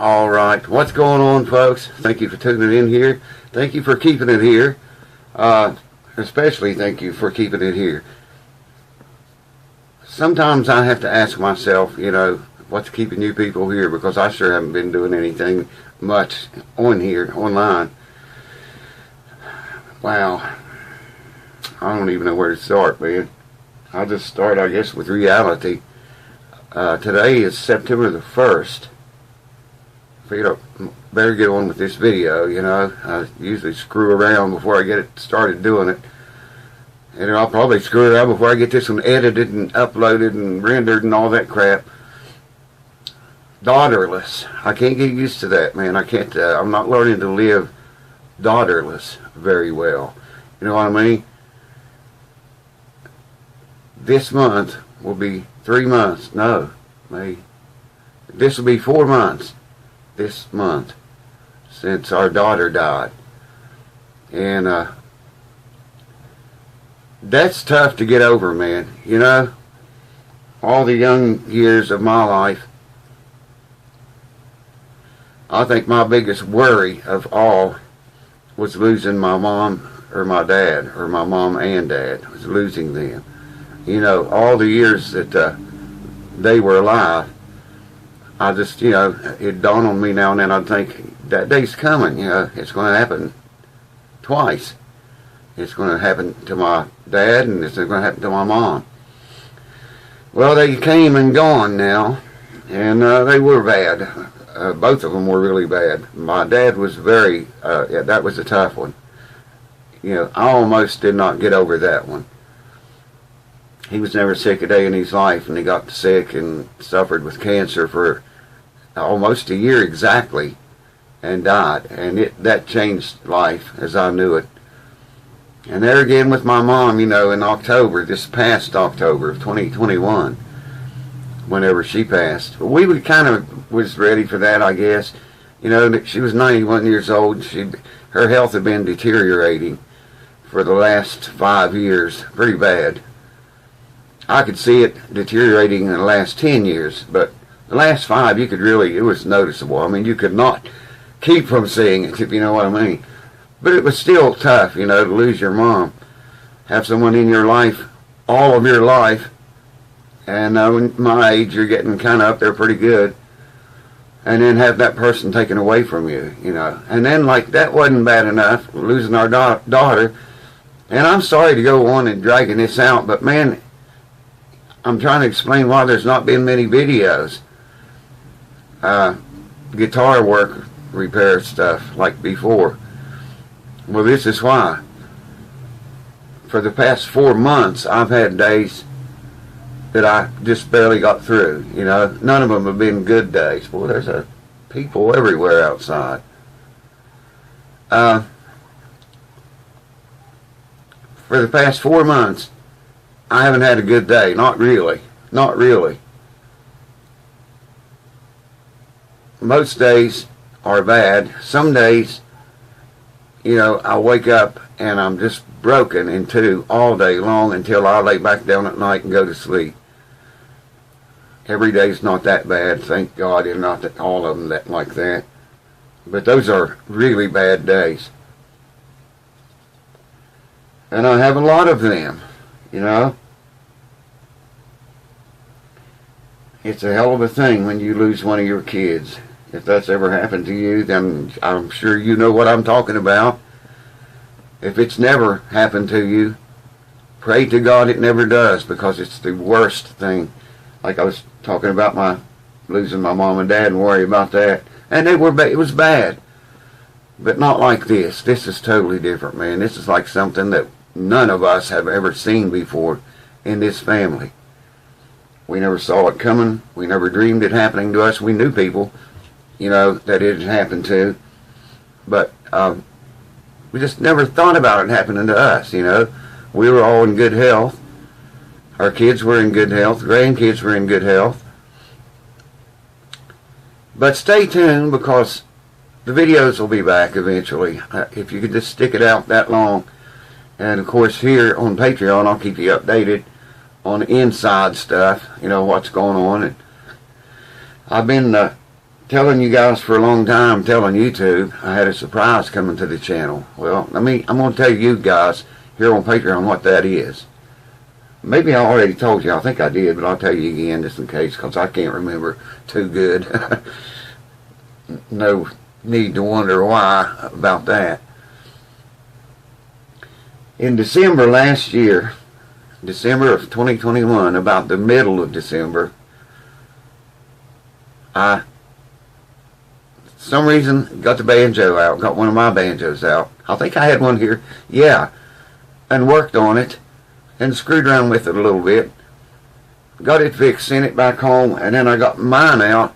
Alright, what's going on, folks? Thank you for tuning in here. Thank you for keeping it here. Especially thank you for keeping it here. Sometimes I have to ask myself, what's keeping you people here? Because I sure haven't been doing anything much on here, online. Wow. I don't even know where to start, man. I'll just start, I guess, with reality. Today is September the 1st. Figured I better get on with this video, I usually screw around before I get it started doing it. And I'll probably screw around before I get this one edited and uploaded and rendered and all that crap. Daughterless. I can't get used to that, man. I can't, I'm not learning to live daughterless very well. You know what I mean? This month will be 3 months. No, maybe. This will be 4 months. This month since our daughter died, and that's tough to get over, man. All the young years of my life, I think my biggest worry of all was losing my mom or my dad, or my mom and dad, was losing them. All the years that they were alive, I just, it dawned on me now and then. I'd think, that day's coming, it's going to happen twice. It's going to happen to my dad, and it's going to happen to my mom. Well, they came and gone now, and they were bad. Both of them were really bad. My dad was that was a tough one. I almost did not get over that one. He was never sick a day in his life, and he got sick and suffered with cancer for almost a year exactly and died. And that changed life as I knew it. And there again with my mom, in October, this past October of 2021, whenever she passed. But we kind of was ready for that, I guess. She was 91 years old. Her health had been deteriorating for the last 5 years, pretty bad. I could see it deteriorating in the last 10 years, but the last 5, it was noticeable. I mean, you could not keep from seeing it, if you know what I mean. But it was still tough, to lose your mom. Have someone in your life, all of your life, and when my age, you're getting kind of up there pretty good, and then have that person taken away from you, And then, that wasn't bad enough, losing our daughter. And I'm sorry to go on and dragging this out, but man, I'm trying to explain why there's not been many videos. Guitar work, repair stuff like before. Well, this is why. For the past 4 months, I've had days that I just barely got through. None of them have been good days. Boy, there's people everywhere outside. For the past 4 months, I haven't had a good day. Not really. Not really. Most days are bad. Some days, I wake up and I'm just broken in two all day long until I lay back down at night and go to sleep. Every day's not that bad, thank God, and not that all of them like that. But those are really bad days. And I have a lot of them. It's a hell of a thing when you lose one of your kids. If that's ever happened to you, then I'm sure you know what I'm talking about. If it's never happened to you, pray to God it never does, because it's the worst thing. Like I was talking about losing my mom and dad, and worry about that. And it was bad. But not like this. This is totally different, man. This is like something that none of us have ever seen before in this family. We never saw it coming. We never dreamed it happening to us. We knew people, that it had happened to. But we just never thought about it happening to us, We were all in good health. Our kids were in good health. Grandkids were in good health. But stay tuned, because the videos will be back eventually. If you could just stick it out that long, And of course here on Patreon I'll keep you updated on inside stuff, you know, what's going on. And I've been telling you guys for a long time, telling YouTube, I had a surprise coming to the channel. Well, I'm going to tell you guys here on Patreon what that is. Maybe I already told you, I think I did, but I'll tell you again just in case, because I can't remember too good. No need to wonder why about that. In December last year, December of 2021, about the middle of December, I, for some reason, got the banjo out, got one of my banjos out. I think I had one here, yeah, and worked on it, and screwed around with it a little bit. Got it fixed, sent it back home, and then I got mine out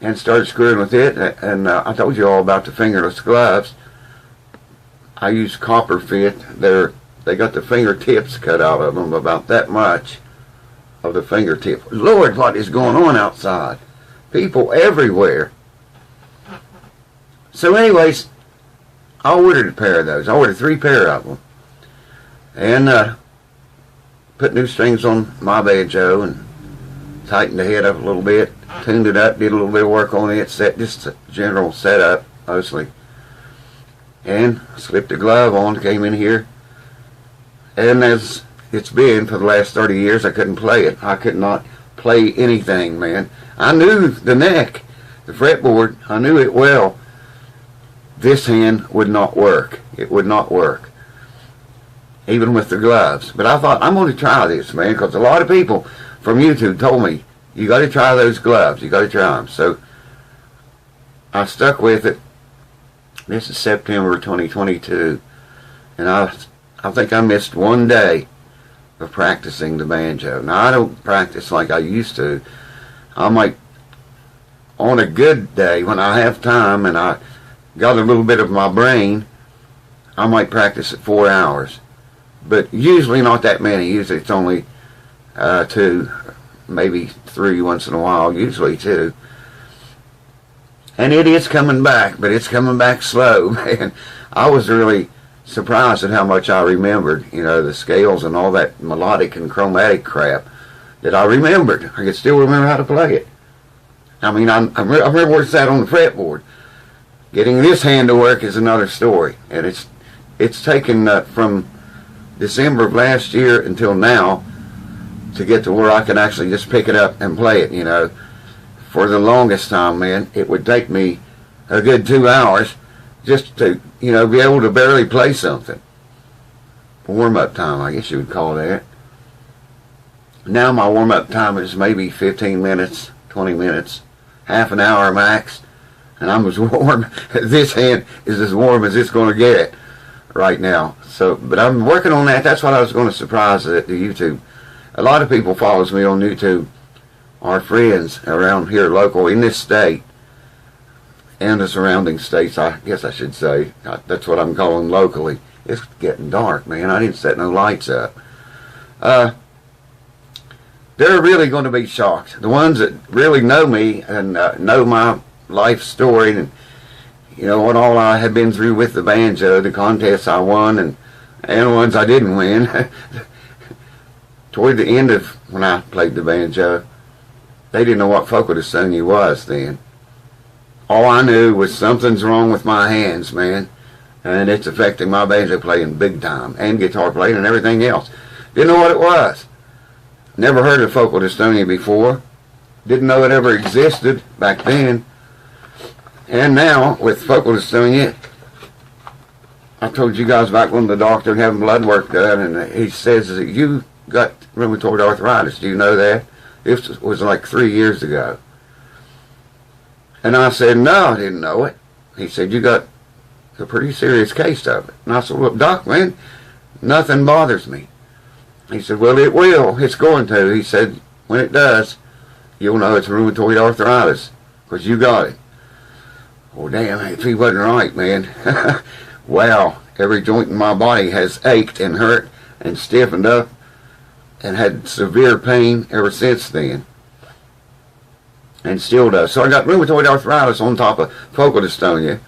and started screwing with it, and I told you all about the fingerless gloves. I use copper fit. They got the fingertips cut out of them, about that much of the fingertip. Lord, what is going on outside? People everywhere. So anyways, I ordered a pair of those. I ordered 3 pair of them. And put new strings on my banjo and tightened the head up a little bit, tuned it up, did a little bit of work on it, set just a general setup mostly. And slipped a glove on, came in here. And as it's been for the last 30 years, I couldn't play it. I could not play anything, man. I knew the neck, the fretboard, I knew it well. This hand would not work. It would not work, even with the gloves. But I thought, I'm going to try this, man, because a lot of people from YouTube told me, you got to try those gloves. You got to try them. So I stuck with it. This is September 2022, and I think I missed one day of practicing the banjo. Now, I don't practice like I used to. I might, on a good day, when I have time and I got a little bit of my brain, I might practice at 4 hours. But usually not that many. Usually it's only 2, maybe 3 once in a while, usually 2. And it is coming back, but it's coming back slow, man. I was really surprised at how much I remembered, you know, the scales and all that melodic and chromatic crap that I remembered. I could still remember how to play it. I mean, I remember where it's at on the fretboard. Getting this hand to work is another story, and it's taken from December of last year until now to get to where I can actually just pick it up and play it, you know. For the longest time, man, it would take me a good 2 hours just to, you know, be able to barely play something. Warm-up time, I guess you would call that. Now my warm-up time is maybe 15 minutes, 20 minutes, half an hour max, and I'm as warm. This hand is as warm as it's going to get right now. So, but I'm working on that. That's what I was going to surprise at the YouTube. A lot of people follows me on YouTube. Our friends around here local in this state and the surrounding states, I guess I should say. That's what I'm calling locally. It's getting dark, man. I didn't set no lights up. They're really going to be shocked. The ones that really know me and know my life story and, you know, what all I have been through with the banjo, the contests I won and the ones I didn't win. Toward the end of when I played the banjo, they didn't know what focal dystonia was then. All I knew was something's wrong with my hands, man, and it's affecting my banjo playing big time, and guitar playing and everything else. Didn't know what it was. Never heard of focal dystonia before. Didn't know it ever existed back then. And now, with focal dystonia, I told you guys about going to the doctor and having blood work done, and he says that you got rheumatoid arthritis. Do you know that? This was like 3 years ago. And I said, no, I didn't know it. He said, you got a pretty serious case of it. And I said, well, doc, man, nothing bothers me. He said, well, it will. It's going to. He said, when it does, you'll know it's rheumatoid arthritis, because you got it. Well, damn, if he wasn't right, man. Wow, every joint in my body has ached and hurt and stiffened up and had severe pain ever since then. And still does. So I got rheumatoid arthritis on top of focal dystonia.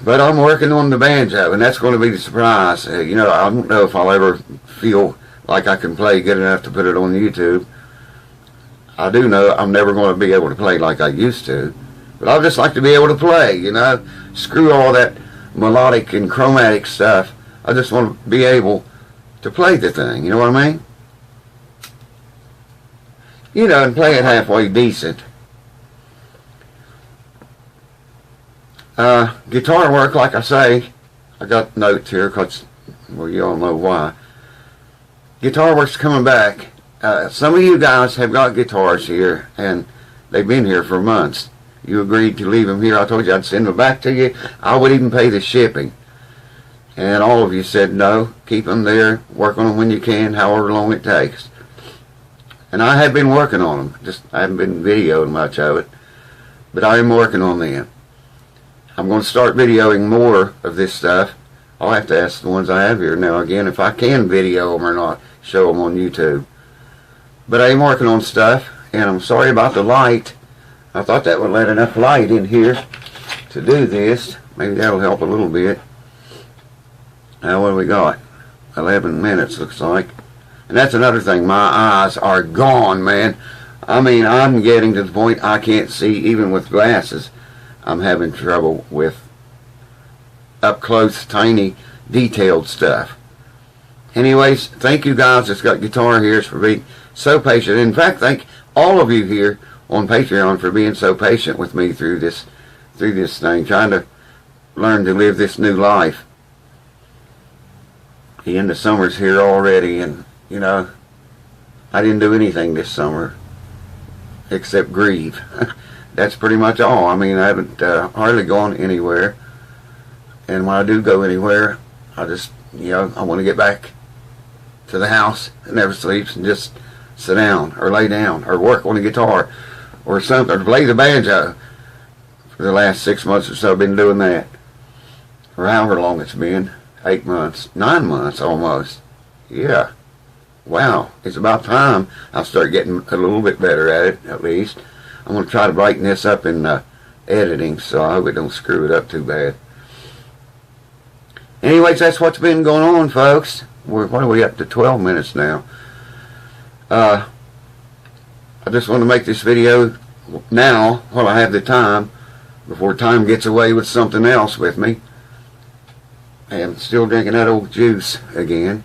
But I'm working on the banjo, and that's going to be the surprise. You know, I don't know if I'll ever feel like I can play good enough to put it on YouTube. I do know I'm never going to be able to play like I used to. But I'd just like to be able to play, you know. Screw all that melodic and chromatic stuff. I just want to be able to play the thing, you know what I mean? You know, and play it halfway decent. Guitar work, like I say, I got notes here because, well, you all know why. Guitar work's coming back. Some of you guys have got guitars here, and they've been here for months. You agreed to leave them here. I told you I'd send them back to you. I would even pay the shipping. And all of you said no, keep them there, work on them when you can, however long it takes. And I have been working on them. Just I haven't been videoing much of it, but I am working on them. I'm going to start videoing more of this stuff. I'll have to ask the ones I have here now again if I can video them or not, show them on YouTube. But I am working on stuff, and I'm sorry about the light. I thought that would let enough light in here to do this. Maybe that'll help a little bit. Now what do we got? 11 minutes looks like. And that's another thing. My eyes are gone, man. I mean, I'm getting to the point I can't see even with glasses. I'm having trouble with up close, tiny, detailed stuff. Anyways, thank you guys that's got guitar here for being so patient. In fact, thank all of you here on Patreon for being so patient with me through this thing, trying to learn to live this new life. The end of summer's here already, and you know, I didn't do anything this summer except grieve. That's pretty much all. I mean, I haven't hardly gone anywhere, and when I do go anywhere, I just, you know, I want to get back to the house that never sleeps and just sit down or lay down or work on the guitar or something, or play the banjo. For the last 6 months or so, I've been doing that, or however long it's been. 8 months, 9 months almost. Yeah. Wow, it's about time I start getting a little bit better at it, at least. I'm going to try to brighten this up in editing, so I hope it don't screw it up too bad. Anyways, that's what's been going on, folks. What are we up to? 12 minutes now. I just want to make this video now while I have the time, before time gets away with something else with me. I am still drinking that old juice again.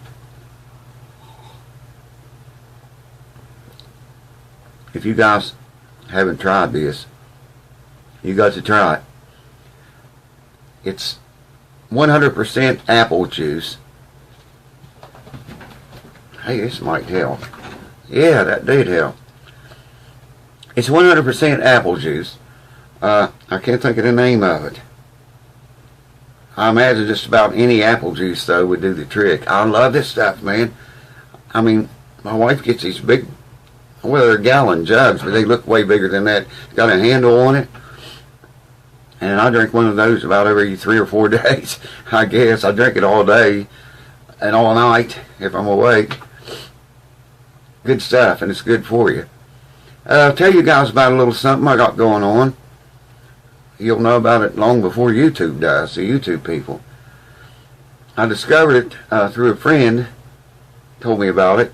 If you guys haven't tried this, you got to try it. It's 100% apple juice. Hey, this might help. Yeah, that did help. It's 100% apple juice. I can't think of the name of it. I imagine just about any apple juice, though, would do the trick. I love this stuff, man. I mean, my wife gets these big, well, they're gallon jugs, but they look way bigger than that. It's got a handle on it. And I drink one of those about every 3 or 4 days, I guess. I drink it all day and all night if I'm awake. Good stuff, and it's good for you. I'll tell you guys about a little something I got going on. You'll know about it long before YouTube does, the YouTube people. I discovered it through a friend, told me about it.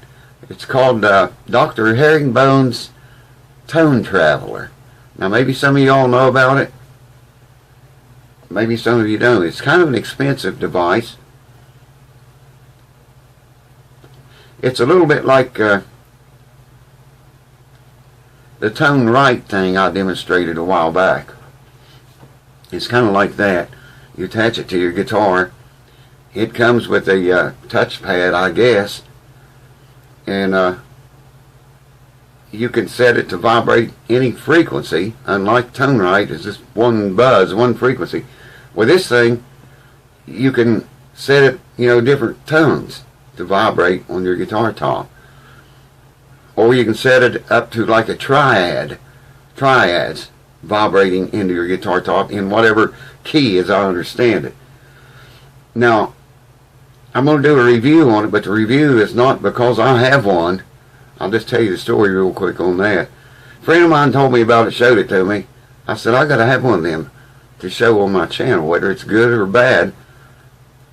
It's called Dr. Herringbone's Tone Traveler. Now, maybe some of y'all know about it. Maybe some of you don't. It's kind of an expensive device. It's a little bit like the Tone Right thing I demonstrated a while back. It's kind of like that. You attach it to your guitar. It comes with a touchpad, I guess. And you can set it to vibrate any frequency. Unlike Tone Right, it's just one buzz, one frequency. With this thing, you can set it, you know, different tones to vibrate on your guitar top. Or you can set it up to like a triads vibrating into your guitar top in whatever key, as I understand it. Now, I'm going to do a review on it, but the review is not because I have one. I'll just tell you the story real quick on that. A friend of mine told me about it, showed it to me. I said, I got to have one of them. to show on my channel, whether it's good or bad.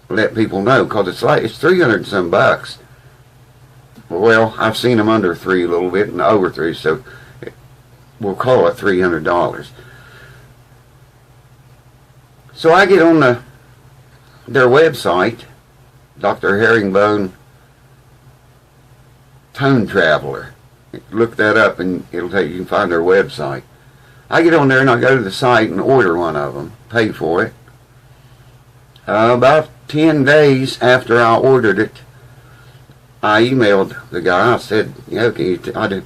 Let people know, because it's 300 and some bucks. Well, I've seen them under 3 a little bit and over 3, so we'll call it $300. So I get on their website, Dr. Herringbone Tone Traveler. Look that up and you can find their website. I get on there and I go to the site and order one of them, pay for it. About 10 days after I ordered it, I emailed the guy. I said, I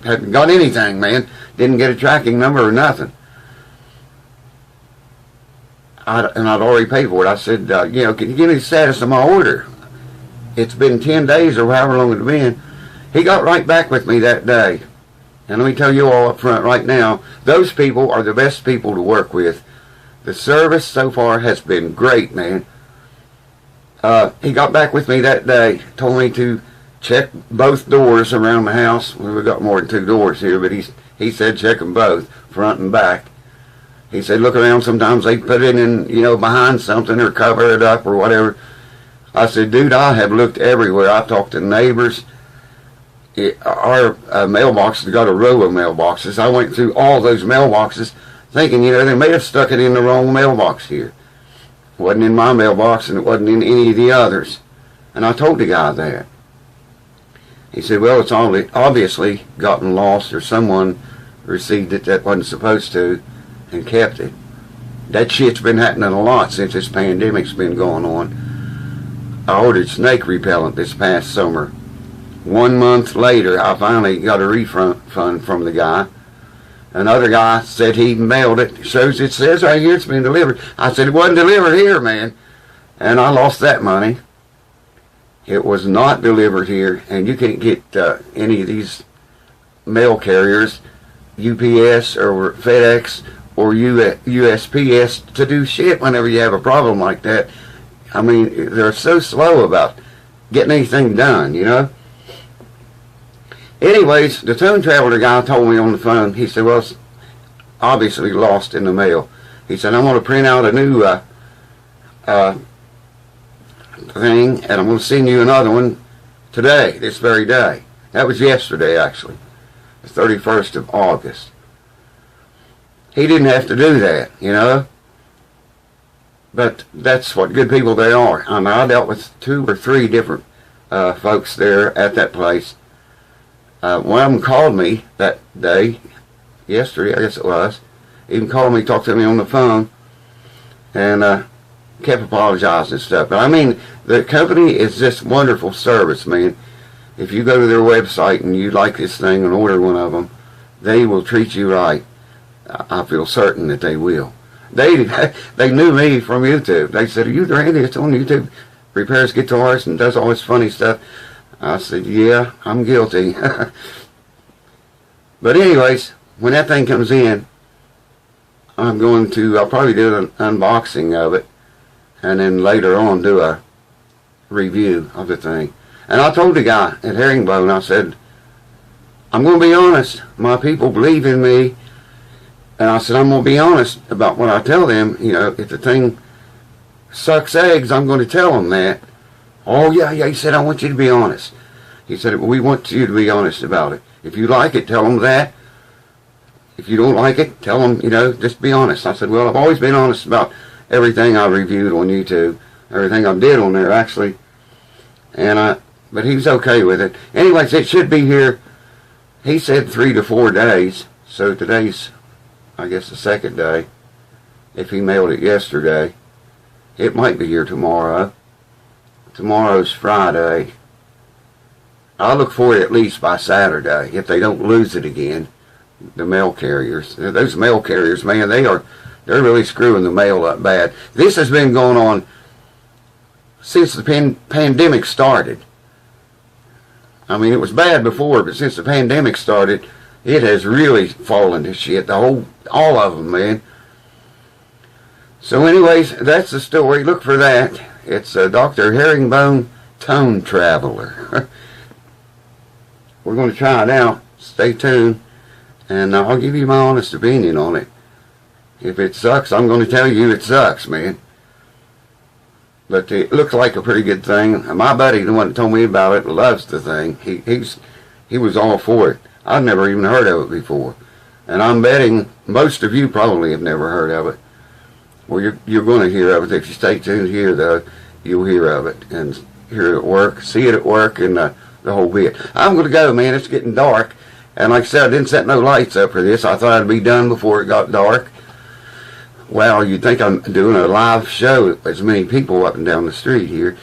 hadn't got anything, man. Didn't get a tracking number or nothing. And I'd already paid for it. I said, can you give me the status of my order? It's been 10 days or however long it's been. He got right back with me that day. And let me tell you all up front right now, those people are the best people to work with. The service so far has been great, man. He got back with me that day, told me to check both doors around the house. Well, we've got more than 2 doors here, but he said check them both, front and back. He said look around, sometimes they put it in, behind something or cover it up or whatever. I said, dude, I have looked everywhere. I talked to neighbors. Our mailbox has got a row of mailboxes. I went through all those mailboxes thinking, they may have stuck it in the wrong mailbox here. It wasn't in my mailbox and it wasn't in any of the others. And I told the guy that. He said, well, it's obviously gotten lost or someone received it that wasn't supposed to and kept it. That shit's been happening a lot since this pandemic's been going on. I ordered snake repellent this past summer. 1 month later, I finally got a refund from the guy. Another guy said he mailed it. It says right here it's been delivered. I said, it wasn't delivered here, man. And I lost that money. It was not delivered here. And you can't get any of these mail carriers, UPS or FedEx or USPS, to do shit whenever you have a problem like that. I mean, they're so slow about getting anything done, Anyways, the Tone Traveler guy told me on the phone, he said, well, it's obviously lost in the mail. He said, I'm going to print out a new thing, and I'm going to send you another one today, this very day. That was yesterday, actually, the 31st of August. He didn't have to do that, But that's what good people they are. I dealt with 2 or 3 different folks there at that place. One of them called me that day, yesterday, I guess it was. Even called me, talked to me on the phone, and kept apologizing and stuff. But I mean, the company is just wonderful service, man. If you go to their website and you like this thing and order one of them, they will treat you right. I feel certain that they will. They knew me from YouTube. They said, are you Randy? It's on YouTube. Repairs guitars and does all this funny stuff. I said, yeah, I'm guilty. But anyways, when that thing comes in, I'll probably do an unboxing of it, and then later on do a review of the thing. And I told the guy at Herringbone, I said, I'm going to be honest. My people believe in me. And I said, I'm going to be honest about what I tell them. If the thing sucks eggs, I'm going to tell them that. Oh, yeah, he said, I want you to be honest. He said, we want you to be honest about it. If you like it, tell them that. If you don't like it, tell them, just be honest. I said, well, I've always been honest about everything I reviewed on YouTube. Everything I did on there, actually. But he was okay with it. Anyways, it should be here. He said 3 to 4 days. So today's, I guess, the 2nd day. If he mailed it yesterday. It might be here tomorrow. Tomorrow's Friday. I'll look for it at least by Saturday, if they don't lose it again. The mail carriers. Those mail carriers, man, they're really screwing the mail up bad. This has been going on since the pandemic started. I mean, it was bad before, but since the pandemic started, it has really fallen to shit. All of them, man. So anyways, that's the story. Look for that. It's Dr. Herringbone Tone Traveler. We're going to try it out. Stay tuned. And I'll give you my honest opinion on it. If it sucks, I'm going to tell you it sucks, man. But it looks like a pretty good thing. My buddy, the one that told me about it, loves the thing. He was all for it. I'd never even heard of it before. And I'm betting most of you probably have never heard of it. Well, you're going to hear of it. If you stay tuned here, though, you'll hear of it and hear it at work, see it at work, and the whole bit. I'm going to go, man. It's getting dark. And like I said, I didn't set no lights up for this. I thought I'd be done before it got dark. Well, you'd think I'm doing a live show with as many people up and down the street here.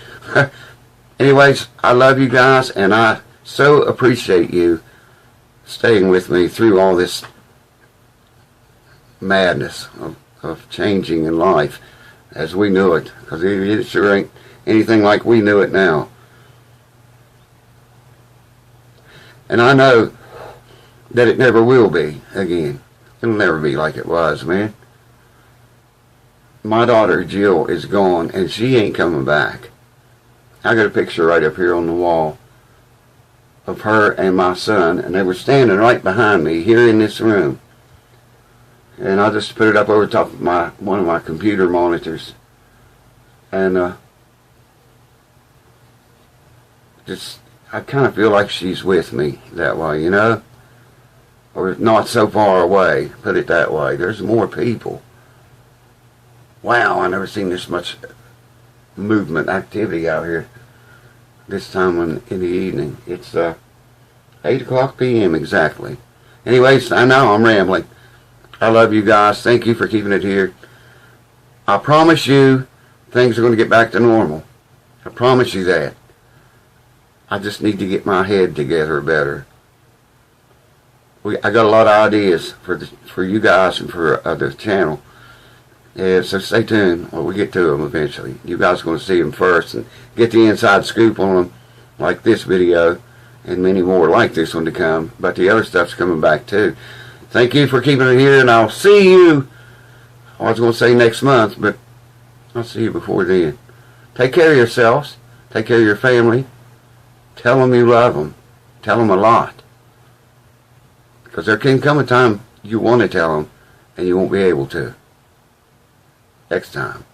Anyways, I love you guys, and I so appreciate you staying with me through all this madness of changing in life as we knew it, because it sure ain't anything like we knew it now. And I know that it never will be again. It'll never be like it was, man. My daughter Jill is gone, and she ain't coming back. I got a picture right up here on the wall of her and my son, and they were standing right behind me here in this room. And I just put it up over top of one of my computer monitors, and just I kind of feel like she's with me that way, you know, or not so far away. Put it that way. There's more people. Wow, I never seen this much movement activity out here this time in the evening. It's 8 o'clock p.m. exactly. Anyways, I know I'm rambling. I love you guys. Thank you for keeping it here. I promise you things are going to get back to normal. I promise you that. I just need to get my head together better. I got a lot of ideas for you guys and for the channel. Yeah, so stay tuned. Well, we get to them eventually. You guys are going to see them first and get the inside scoop on them, like this video, and many more like this one to come. But the other stuff's coming back too. Thank you for keeping it here, and I'll see you. I was going to say next month, but I'll see you before then. Take care of yourselves. Take care of your family. Tell them you love them. Tell them a lot. Because there can come a time you want to tell them, and you won't be able to. Next time.